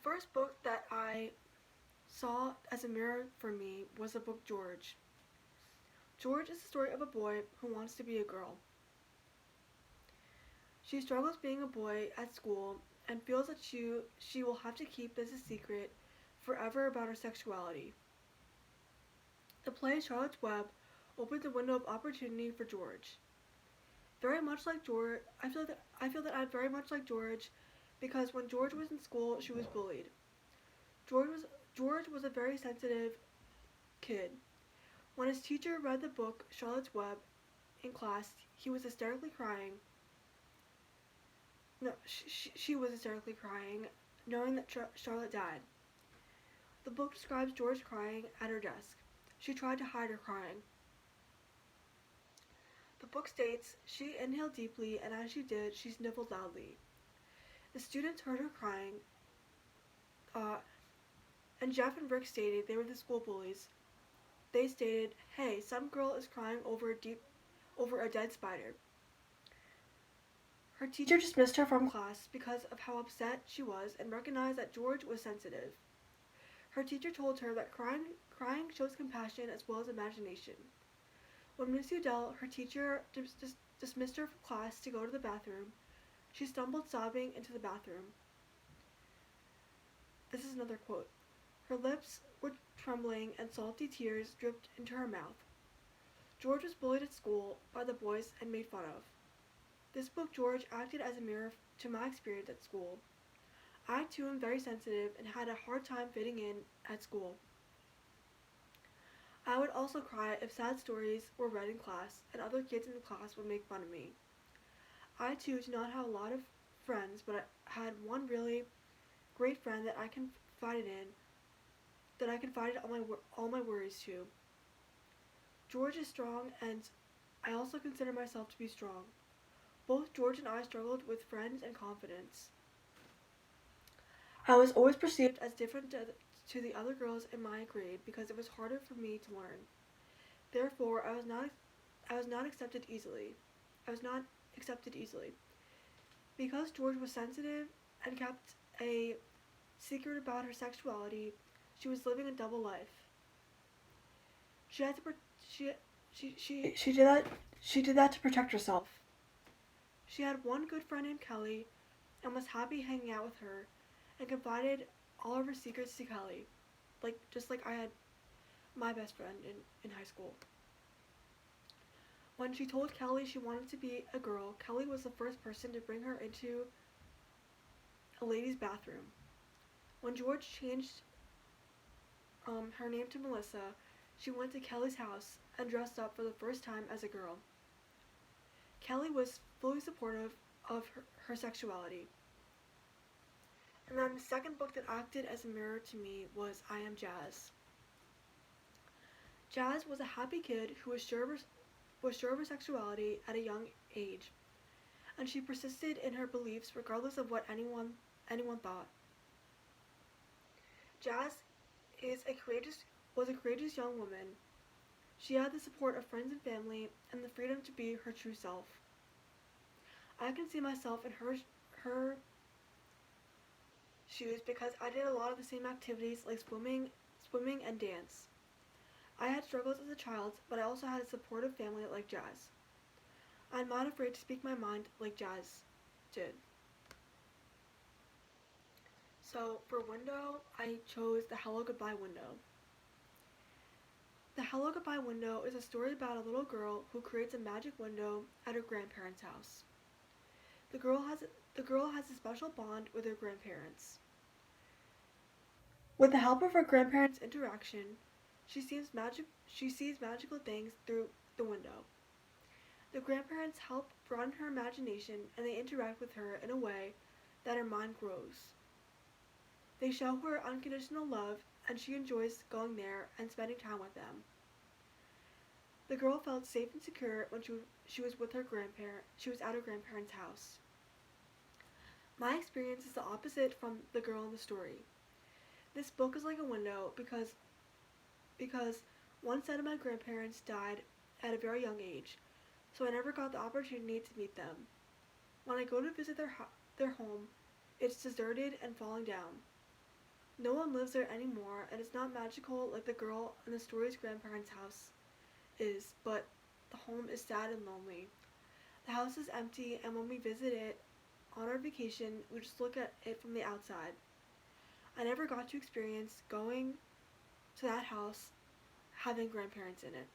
first book that I saw as a mirror for me was the book George. George is the story of a boy who wants to be a girl. She struggles being a boy at school and feels that she will have to keep this a secret forever about her sexuality. The play Charlotte's Web opened the window of opportunity for George. Very much like George, I feel that I'm very much like George because when George was in school, she was bullied. George was George was a very sensitive kid. When his teacher read the book Charlotte's Web in class, he was hysterically crying. No, she was hysterically crying, knowing that Charlotte died. The book describes George crying at her desk. She tried to hide her crying. The book states she inhaled deeply, and as she did, she sniffled loudly. The students heard her crying, uh, and Jeff and Rick stated they were the school bullies. They stated, "Hey, some girl is crying over a dead spider." Her teacher dismissed her from class because of how upset she was and recognized that George was sensitive. Her teacher told her that crying shows compassion as well as imagination. When Miss Udell, her teacher, dismissed her from class to go to the bathroom, she stumbled sobbing into the bathroom. This is another quote. Her lips were trembling and salty tears dripped into her mouth. George was bullied at school by the boys and made fun of. This book George acted as a mirror to my experience at school. I too am very sensitive and had a hard time fitting in at school. I would also cry if sad stories were read in class and other kids in the class would make fun of me. I too do not have a lot of friends, but I had one really great friend that I confided in, that I confided all my worries to. George is strong, and I also consider myself to be strong. Both George and I struggled with friends and confidence. I was always perceived as different to the other girls in my grade because it was harder for me to learn. Therefore, I was not accepted easily. I was not accepted easily. Because George was sensitive and kept a secret about her sexuality, she was living a double life. She had to she did that to protect herself. She had one good friend named Kelly and was happy hanging out with her and confided all of her secrets to Kelly, just like I had my best friend in high school. When she told Kelly she wanted to be a girl, Kelly was the first person to bring her into a ladies' bathroom. When George changed her name to Melissa, she went to Kelly's house and dressed up for the first time as a girl. Kelly was fully supportive of her sexuality. And then the second book that acted as a mirror to me was I Am Jazz. Jazz was a happy kid who was sure of her sexuality at a young age, and she persisted in her beliefs regardless of what anyone thought. Jazz is a courageous was a courageous young woman. She had the support of friends and family and the freedom to be her true self. I can see myself in her shoes because I did a lot of the same activities like swimming and dance. I had struggles as a child, but I also had a supportive family like Jazz. I'm not afraid to speak my mind like Jazz did. So for window, I chose the Hello Goodbye Window. The Hello Goodbye Window is a story about a little girl who creates a magic window at her grandparents' house. The girl has a special bond with her grandparents. With the help of her grandparents' interaction, she sees magical things through the window. The grandparents help broaden her imagination and they interact with her in a way that her mind grows. They show her unconditional love and she enjoys going there and spending time with them. The girl felt safe and secure when she was with her grandparent. She was at her grandparents' house. My experience is the opposite from the girl in the story. This book is like a window because one set of my grandparents died at a very young age, so I never got the opportunity to meet them. When I go to visit their home, it's deserted and falling down. No one lives there anymore, and it's not magical like the girl in the story's grandparents' house is, but the home is sad and lonely. The house is empty, and when we visit it on our vacation, we just look at it from the outside. I never got to experience going to that house having grandparents in it.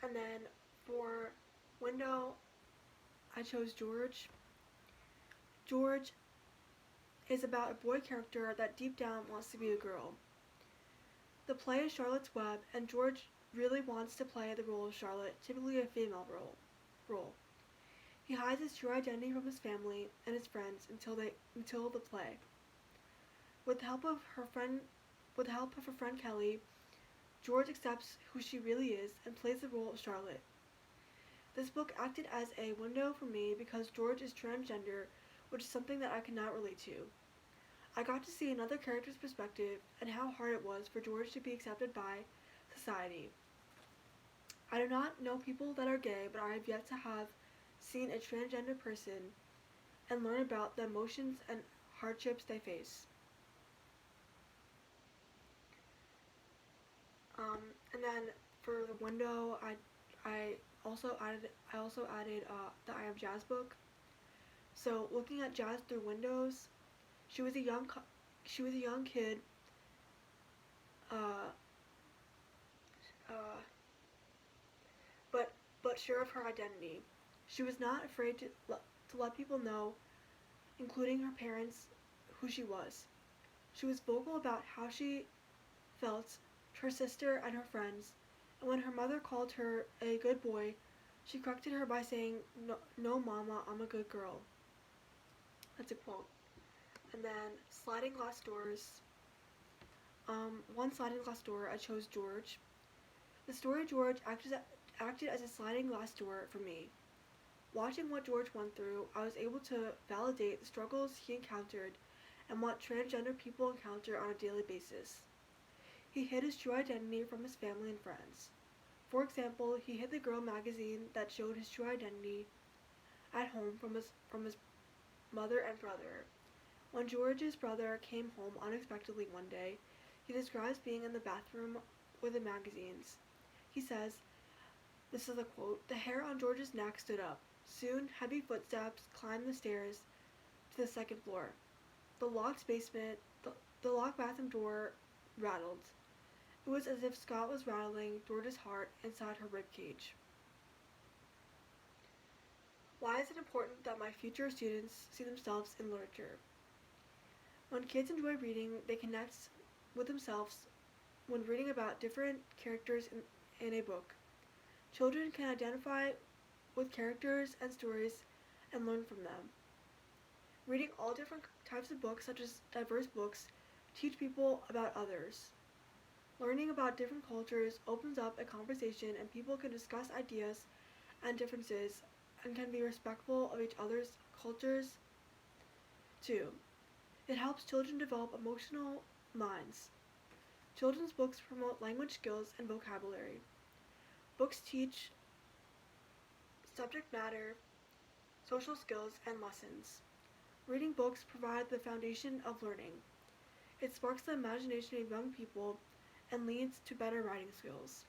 And then for window, I chose George. George is about a boy character that deep down wants to be a girl. The play is Charlotte's Web, and George really wants to play the role of Charlotte, typically a female role. He hides his true identity from his family and his friends until the play. With the help of her friend Kelly, George accepts who she really is and plays the role of Charlotte. This book acted as a window for me because George is transgender, which is something that I could not relate to. I got to see another character's perspective and how hard it was for George to be accepted by society. I do not know people that are gay, but I have yet to have seen a transgender person and learn about the emotions and hardships they face. Um, and then for the window, I I also added the I Am Jazz book. So looking at Jazz through windows, she was a young she was a young kid, uh, uh, but sure of her identity. She was not afraid to let people know, including her parents, who she was. She was vocal about how she felt to her sister and her friends, and when her mother called her a good boy, she corrected her by saying, "No, no, Mama, I'm a good girl." That's a quote. And then sliding glass doors. One sliding glass door, I chose George. The story George acted as a sliding glass door for me. Watching what George went through, I was able to validate the struggles he encountered and what transgender people encounter on a daily basis. He hid his true identity from his family and friends. For example, he hid the girl magazine that showed his true identity at home from his mother and brother. When George's brother came home unexpectedly one day, he describes being in the bathroom with the magazines. He says, this is a quote, "The hair on George's neck stood up. Soon, heavy footsteps climbed the stairs to the second floor. The the locked bathroom door rattled. It was as if Scott was rattling George's heart inside her ribcage." Why is it important that my future students see themselves in literature? When kids enjoy reading, they connect with themselves when reading about different characters in a book. Children can identify with characters and stories and learn from them. Reading all different types of books, such as diverse books, teach people about others. Learning about different cultures opens up a conversation and people can discuss ideas and differences and can be respectful of each other's cultures too. It helps children develop emotional minds. Children's books promote language skills and vocabulary. Books teach subject matter, social skills, and lessons. Reading books provide the foundation of learning. It sparks the imagination of young people and leads to better writing skills.